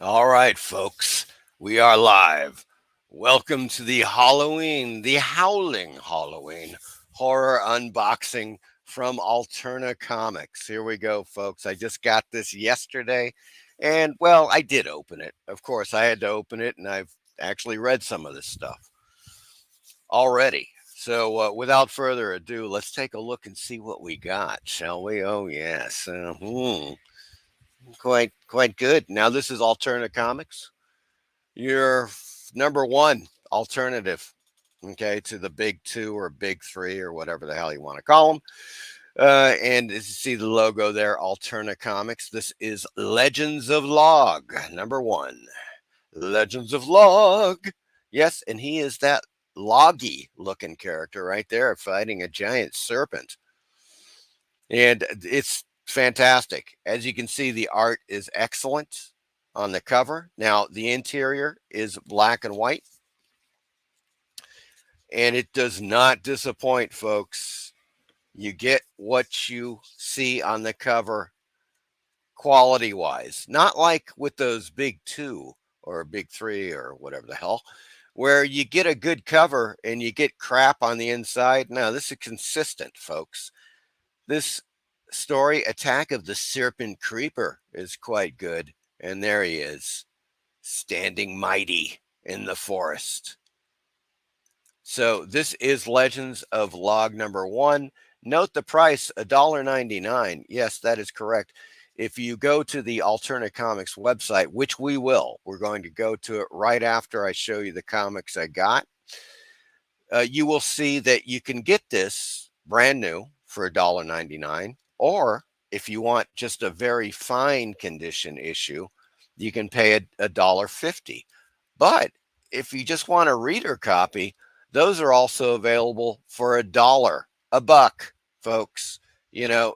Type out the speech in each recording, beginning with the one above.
All right, folks, we are live. Welcome to the Howling Halloween horror unboxing from Alterna Comics. Here we go, folks. I just got this yesterday, and well, I did open it. Of course, I had to open it, and I've actually read some of this stuff already. So, without further ado, let's take a look and see what we got, shall we? Oh, yes. Quite good. Now, this is Alterna Comics, your number one alternative, okay, to the big two or big three or whatever the hell you want to call them. And as you see the logo there, Alterna Comics. This is Legends of Log, number one. Legends of Log. Yes, and he is that loggy looking character right there fighting a giant serpent. And it's fantastic. As you can see, the art is excellent on the cover. Now, the interior is black and white, and it does not disappoint, folks. You get what you see on the cover quality wise, not like with those big two or big three or whatever the hell, where you get a good cover and you get crap on the inside. No, this is consistent, folks. This story, Attack of the Serpent Creeper, is quite good. And there he is, standing mighty in the forest. So this is Legends of Log number one. Note the price, $1.99. Yes, that is correct. If you go to the Alterna Comics website, which we will, we're going to go to it right after I show you the comics I got. You will see that you can get this brand new for $1.99, or if you want just a very fine condition issue, you can pay $1.50. But if you just want a reader copy, those are also available for $1, a buck, folks.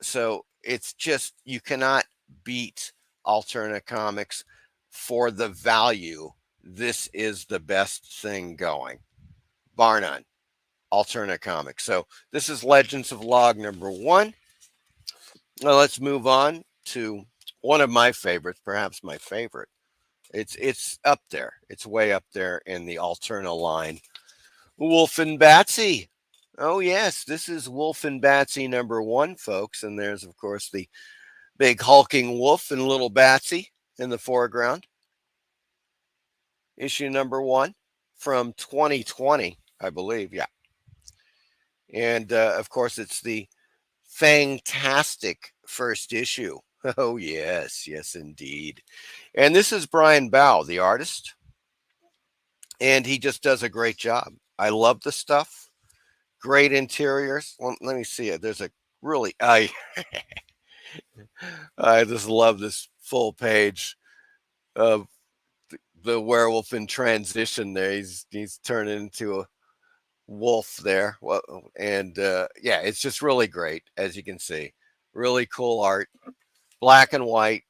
So it's just, you cannot beat Alterna Comics for the value. This is the best thing going, bar none. Alterna Comics. So this is Legends of Log number one. Now let's move on to one of my favorites, perhaps my favorite. It's up there. It's way up there in the Alterna line. Wulf and Batsy. Oh yes, this is Wulf and Batsy number one, folks. And there's of course the big hulking wolf and little Batsy in the foreground. Issue number one from 2020, I believe. Yeah. And of course, it's the Fangtastic first issue. Oh, yes, yes, indeed. And this is Brian Bow, the artist, and he just does a great job. I love the stuff. Great interiors. Well, let me see it. There's a really, I just love this full page of the werewolf in transition there. He's turning into a wolf there. Well, and yeah, it's just really great, as you can see. Really cool art, black and white,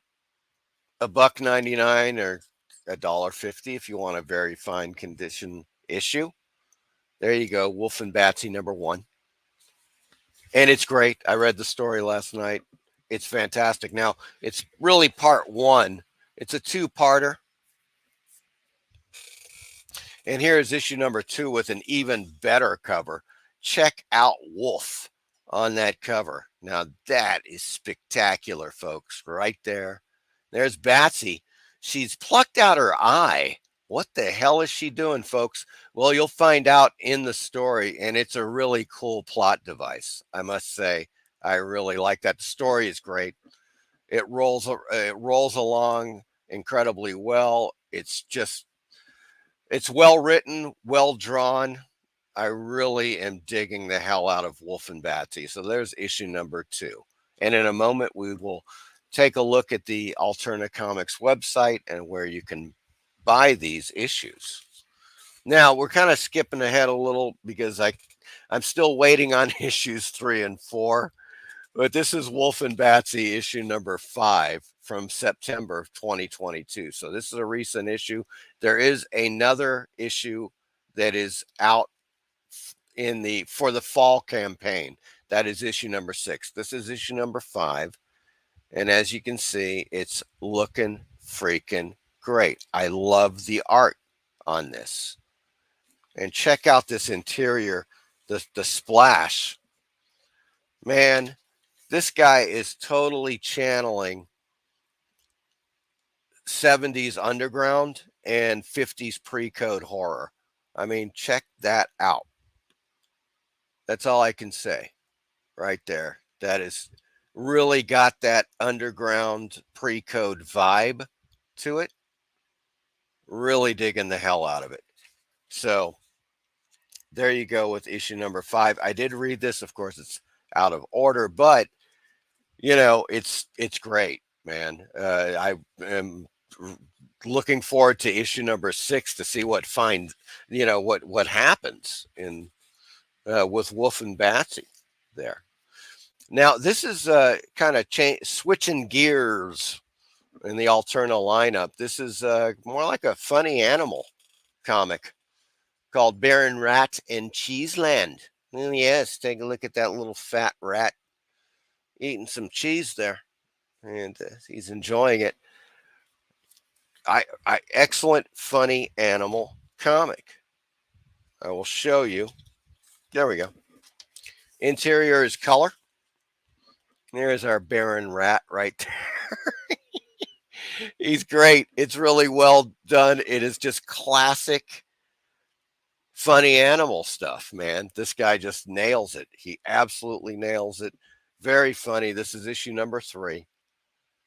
$1.99 or $1.50 if you want a very fine condition issue. There you go, Wulf and Batsy number one, and it's great. I read the story last night. It's fantastic. Now it's really part one. It's a two-parter, and here is issue number two with an even better cover. Check out Wolf on that cover. Now that is spectacular, folks. Right there. There's Batsy. She's plucked out her eye. What the hell is she doing, folks? Well, you'll find out in the story, and it's a really cool plot device. I must say, I really like that. The story is great. It rolls along incredibly well. It's well written, well drawn. I really am digging the hell out of Wulf and Batsy. So there's issue number two. And in a moment, we will take a look at the Alterna Comics website and where you can buy these issues. Now, we're kind of skipping ahead a little because I'm still waiting on issues 3 and 4. But this is Wulf and Batsy issue number 5 from September of 2022. So this is a recent issue. There is another issue that is out for the fall campaign. That is issue number 6. This is issue number 5. And as you can see, it's looking freaking great. I love the art on this. And check out this interior, the splash. Man, this guy is totally channeling 70s underground and 50s pre-code horror. I mean, check that out. That's all I can say right there. That is really got that underground pre-code vibe to it. Really digging the hell out of it. So there you go with issue number 5. I did read this, of course it's out of order, but it's great, man. I am looking forward to issue number 6 to see what happens in with Wulf and Batsy there. Now this is kind of switching gears in the Alterna lineup. This is more like a funny animal comic called Baron Rat and Cheeseland. And yes, take a look at that little fat rat eating some cheese there, and he's enjoying it. Excellent, funny animal comic. I will show you. There we go. Interior is color. There's our Baron Rat right there. He's great. It's really well done. It is just classic funny animal stuff, man. This guy just nails it. He absolutely nails it. Very funny. This is issue number 3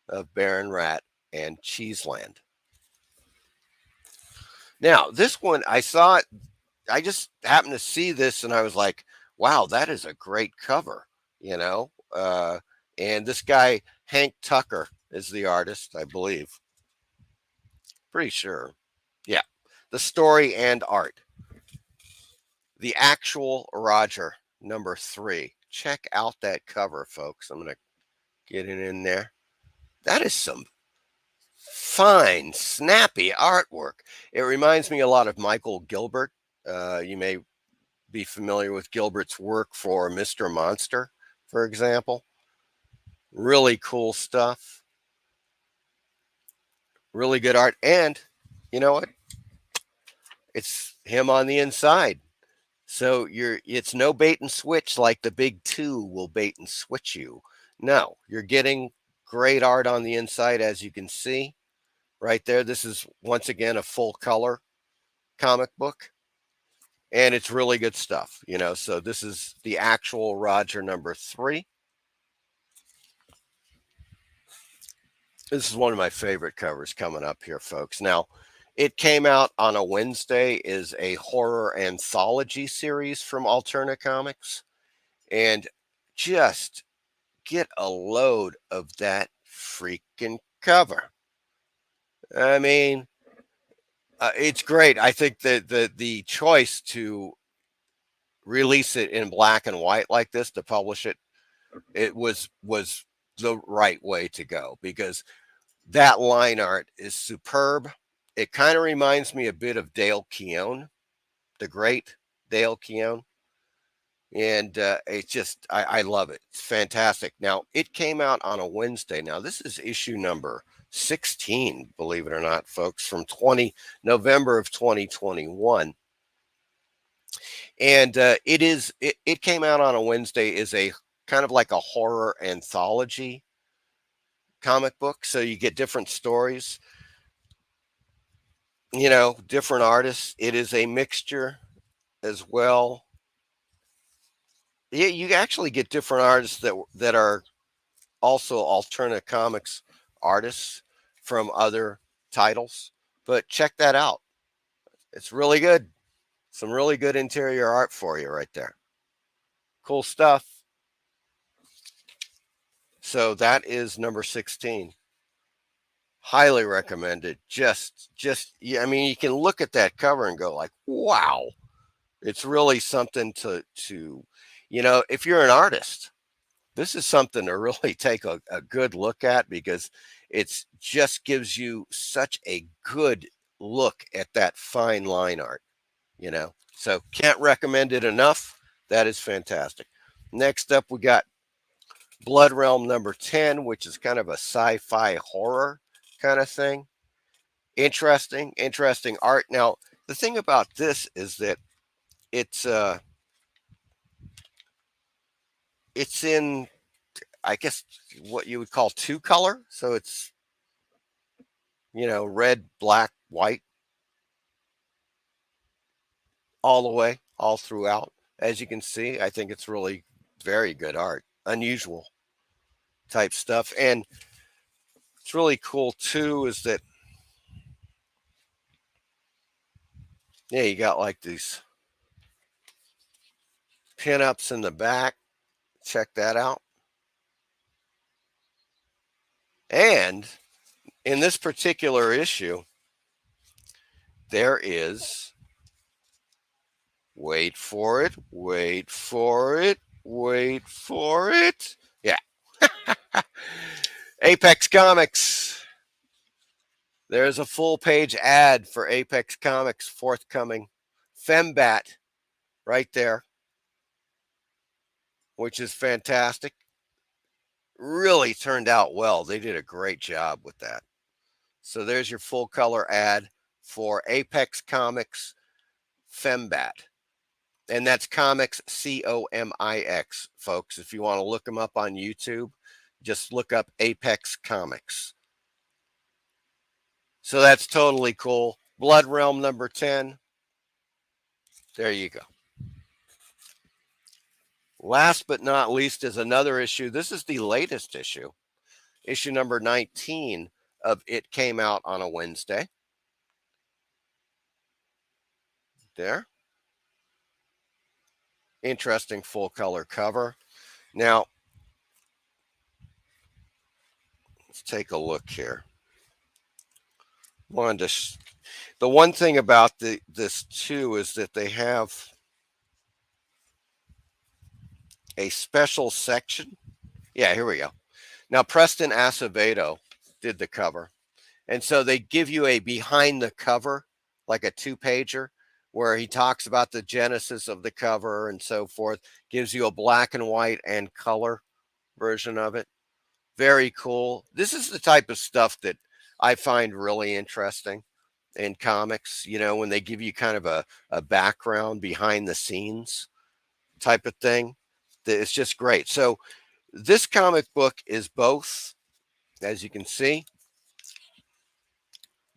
of Baron Rat and Cheeseland. Now, this one, I saw it. I just happened to see this and I was like, wow, that is a great cover, and this guy, Hank Tucker, is the artist, I believe. Pretty sure. Yeah. The story and art. The Actual Roger, number 3. Check out that cover, folks. I'm going to get it in there. That is some fine, snappy artwork. It reminds me a lot of Michael Gilbert. You may be familiar with Gilbert's work for Mr. Monster, for example. Really cool stuff. Really good art. And you know what? It's him on the inside. So it's no bait and switch like the big 2 will bait and switch you. No, you're getting great art on the inside, as you can see right there. This is once again a full color comic book. And it's really good stuff, So this is the Actual Roger number 3. This is one of my favorite covers coming up here, folks. Now, it came out on a Wednesday, is a horror anthology series from Alterna Comics. And just get a load of that freaking cover. I mean, it's great. I think that the choice to release it in black and white like this, to publish it, it was the right way to go, because that line art is superb. It kind of reminds me a bit of Dale Keown, the great Dale Keown. And it's just, I love it. It's fantastic. Now, it came out on a Wednesday. Now, this is issue number 16, believe it or not, folks, from November of 2021. And it came out on a Wednesday, is a kind of like a horror anthology comic book. So you get different stories, different artists. It is a mixture as well. Yeah, you actually get different artists that are also Alterna Comics artists from other titles. But check that out. It's really good. Some really good interior art for you right there. Cool stuff. So that is number 16. Highly recommended. Yeah, I mean, you can look at that cover and go like, wow. It's really something to if you're an artist, this is something to really take a good look at, because it's just gives you such a good look at that fine line art, So can't recommend it enough. That is fantastic. Next up, we got Blood Realm number 10, which is kind of a sci-fi horror kind of thing. Interesting art. Now, the thing about this is that it's in, I guess, what you would call two color. So it's, red, black, white, all the way, all throughout. As you can see, I think it's really very good art, unusual type stuff. And it's really cool too is that, yeah, you got like these pinups in the back. Check that out. And in this particular issue, there is, wait for it, wait for it, wait for it. Yeah. Apex Comics. There's a full page ad for Apex Comics forthcoming. Fembat right there, which is fantastic. Really turned out well. They did a great job with that. So there's your full color ad for Apex Comics Fembat. And that's Comics, Comix, folks. If you want to look them up on YouTube, just look up Apex Comics. So that's totally cool. Blood Realm number 10. There you go. Last but not least is another issue. This is the latest issue. Issue number 19 of It Came Out on a Wednesday. There. Interesting full color cover. Now, let's take a look here. The one thing about this too is that they have a special section. Yeah, here we go. Now, Preston Acevedo did the cover. And so they give you a behind the cover, like a 2-pager, where he talks about the genesis of the cover and so forth, gives you a black and white and color version of it. Very cool. This is the type of stuff that I find really interesting in comics, when they give you kind of a background behind the scenes type of thing. It's just great. So this comic book is both, as you can see,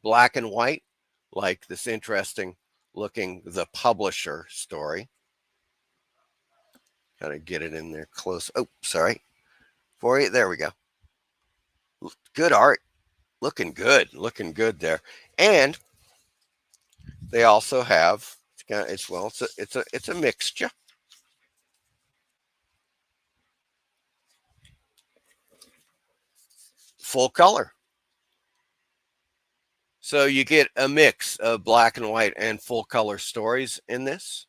black and white, like this interesting looking The Publisher story. Gotta get it in there close. Oh, sorry. For you. There we go. Good art. Looking good there. And they also have, it's a mixture. Full color. So you get a mix of black and white and full color stories in this.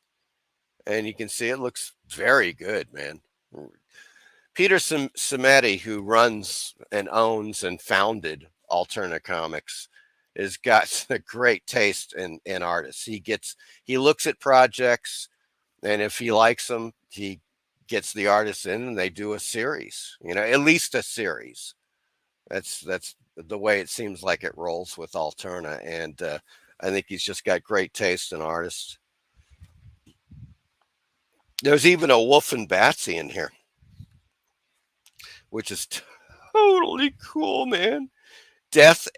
And you can see it looks very good, man. Peter Samedi, who runs and owns and founded Alterna Comics, has got a great taste in artists. He looks at projects, and if he likes them, he gets the artists in and they do a series, at least a series. That's the way it seems like it rolls with Alterna. And I think he's just got great taste in artists. There's even a Wulf and Batsy in here, which is totally cool, man. Death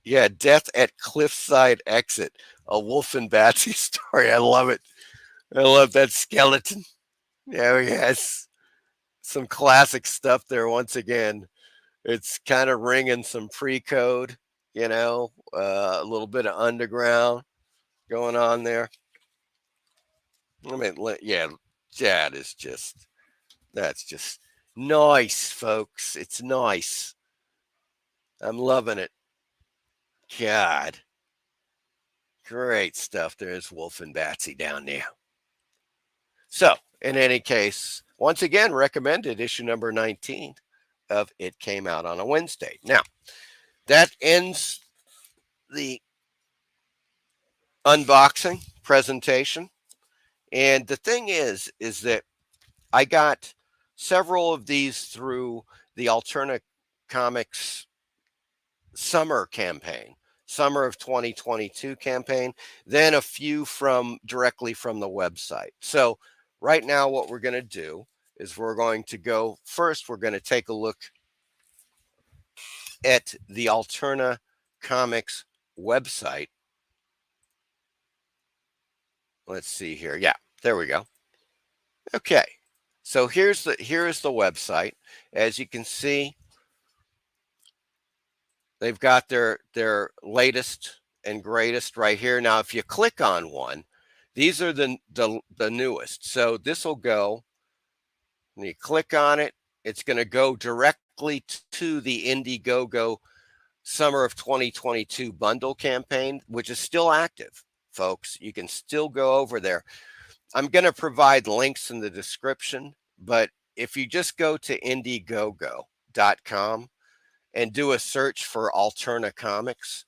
at Cliffside Exit, a Wulf and Batsy story. I love it. I love that skeleton. Yeah, he has some classic stuff there once again. It's kind of ringing some pre-code, a little bit of underground going on there. I mean, yeah, that's just nice, folks. It's nice. I'm loving it. God. Great stuff. There's Wulf and Batsy down there. So, in any case, once again, recommended issue number 19 of It Came Out on a Wednesday. Now, that ends the unboxing presentation. And the thing is that I got several of these through the Alterna Comics summer campaign. summer of 2022 campaign, then a few from directly from the website. So right now what we're going to do is we're going to go first, we're going to take a look at the Alterna Comics website. Let's see here. Yeah, there we go. Okay. So here is the website. As you can see, they've got their latest and greatest right here. Now, if you click on one, these are the newest. So this will go, and you click on it, it's going to go directly to the Indiegogo summer of 2022 bundle campaign, which is still active, folks. You can still go over there. I'm going to provide links in the description, but if you just go to Indiegogo.com and do a search for Alterna Comics,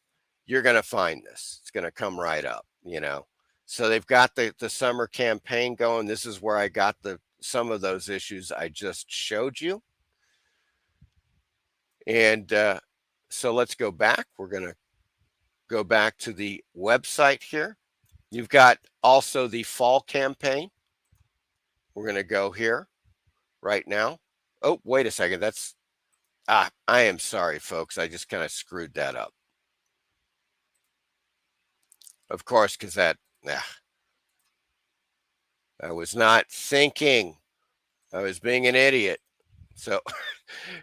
you're going to find this. It's going to come right up, you know. So they've got the summer campaign going. This is where I got some of those issues I just showed you. And so let's go back. We're going to go back to the website here. You've got also the fall campaign. We're going to go here right now. Oh, wait a second. I am sorry, folks. I just kind of screwed that up. Of course, because I was not thinking. I was being an idiot. So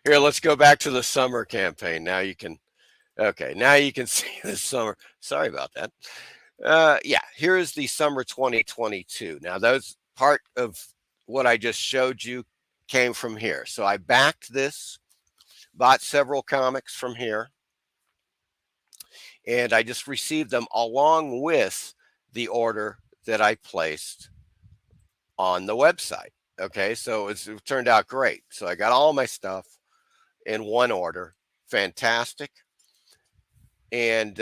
here, let's go back to the summer campaign. Now you can see the summer. Sorry about that. Yeah, here is the summer 2022. Now, those part of what I just showed you came from here. So I backed this, bought several comics from here, and I just received them along with the order that I placed on the website. Okay, so it turned out great. So I got all my stuff in one order. Fantastic. And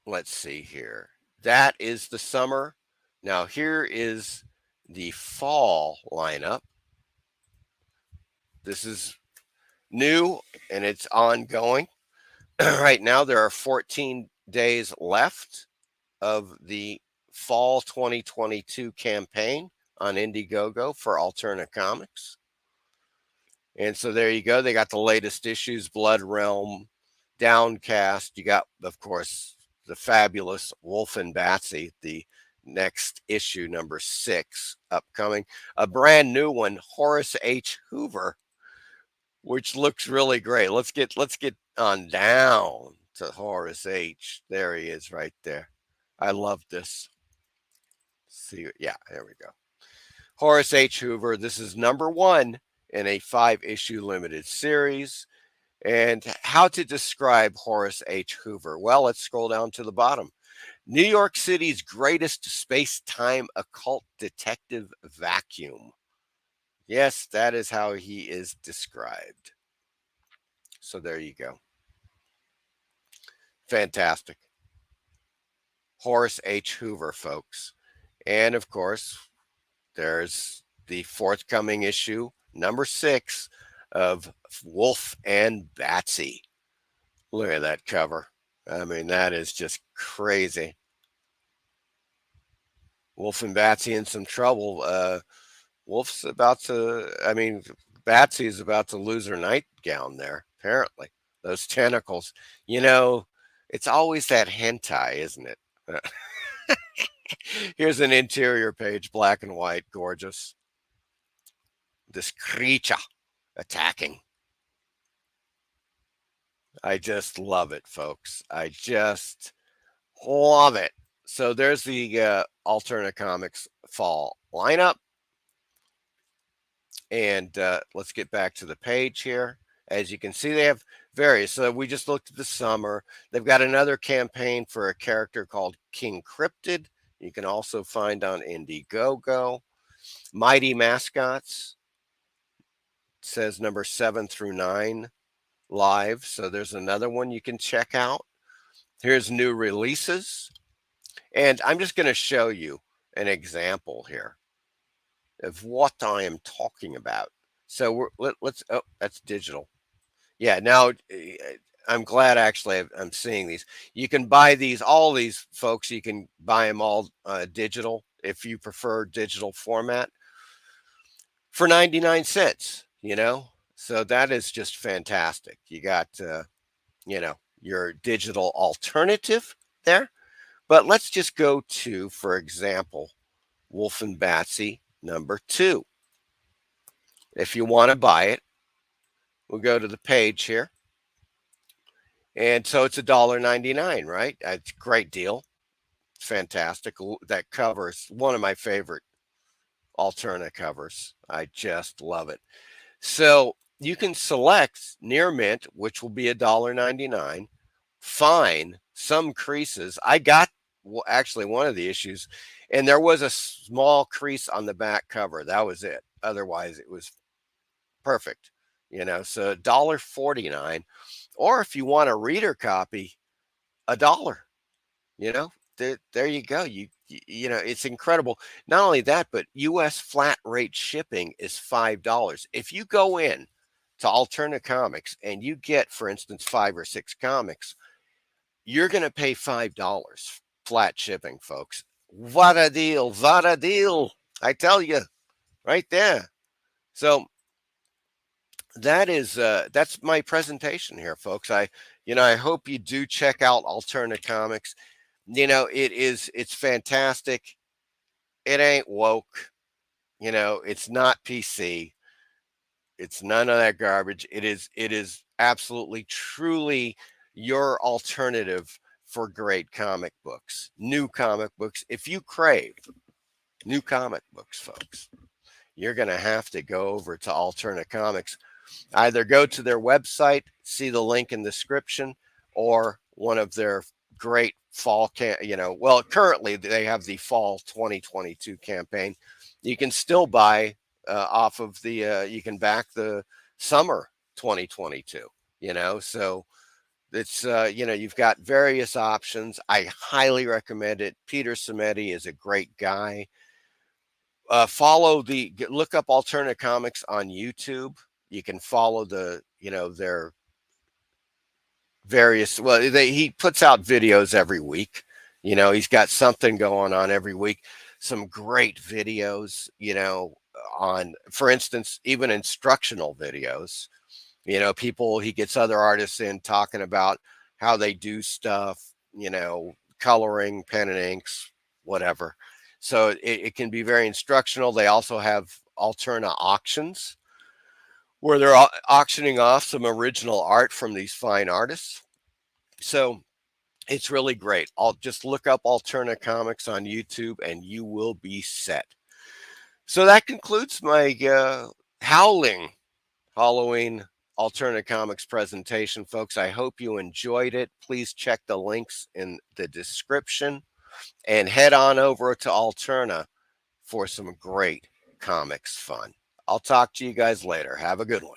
let's see here. That is the summer. Now here is the fall lineup. This is new and it's ongoing. Right now there are 14 days left of the fall 2022 campaign on Indiegogo for Alterna Comics. And so there you go. They got the latest issues, Blood Realm, Downcast. You got, of course, the fabulous Wulf and Batsy, the next issue, number 6, upcoming. A brand new one, Horace H. Hoover, which looks really great. Let's get on down to Horace H. There he is right there. I love this. See, yeah, there we go. Horace H. Hoover. This is number 1 in a 5-issue limited series. And how to describe Horace H. Hoover? Well, let's scroll down to the bottom. New York City's greatest space-time occult detective vacuum. Yes, that is how he is described. So there you go. Fantastic. Horace H. Hoover, folks. And of course, there's the forthcoming issue, number 6, of Wulf and Batsy. Look at that cover. I mean, that is just crazy. Wulf and Batsy in some trouble. Wolf's about to, Batsy is about to lose her nightgown there, apparently. Those tentacles. You know, it's always that hentai, isn't it? Here's an interior page, black and white, gorgeous. This creature attacking. I just love it, folks. I just love it. So there's the Alterna Comics fall lineup. And let's get back to the page here. As you can see, they have various. So we just looked at the summer. They've got another campaign for a character called King Cryptid. You can also find on Indiegogo. Mighty Mascots. It says number 7 through 9 live. So there's another one you can check out. Here's new releases. And I'm just going to show you an example here of what I am talking about. So let's, oh, that's digital. Yeah, now I'm glad actually I'm seeing these. You can buy these, all these folks, you can buy them all digital if you prefer digital format for 99 cents, you know? So that is just fantastic. You got, you know, your digital alternative there. But let's just go to, for example, Wulf and Batsy #2. If you want to buy it, we'll go to the page here. And so it's $1.99, right? It's a great deal. It's fantastic. That cover is one of my favorite Alterna covers. I just love it. So you can select near mint, which will be $1.99. Fine, some creases. I got actually one of the issues, and there was a small crease on the back cover. That was it. Otherwise, it was perfect. You know, so $1.49. Or if you want a reader copy, $1. You know, there you go. You know, it's incredible. Not only that, but U.S. flat rate shipping is $5. If you go in to Alterna Comics and you get, for instance, 5 or 6 comics, you're going to pay $5 flat shipping, folks. What a deal! What a deal! I tell you, right there. So that's my presentation here, folks. I hope you do check out Alterna Comics. It's fantastic. It ain't woke. It's not PC. It's none of that garbage. It is absolutely truly your alternative for great comic books, new comic books. If you crave new comic books, folks, you're going to have to go over to Alterna Comics. Either go to their website, see the link in the description, or one of their great fall currently they have the fall 2022 campaign. You can still buy off of you can back the summer 2022, so it's you've got various options. I highly recommend it. Peter Simeti is a great guy. Look up Alterna Comics on YouTube. You can follow their various, he puts out videos every week. He's got something going on every week. Some great videos, on, for instance, even instructional videos. He gets other artists in talking about how they do stuff, coloring, pen and inks, whatever. So it can be very instructional. They also have Alterna auctions where they're auctioning off some original art from these fine artists. So it's really great. I'll just look up Alterna Comics on YouTube and you will be set. So that concludes my Howling Halloween Alterna Comics presentation, folks. I hope you enjoyed it. Please check the links in the description and head on over to Alterna for some great comics fun. I'll talk to you guys later. Have a good one.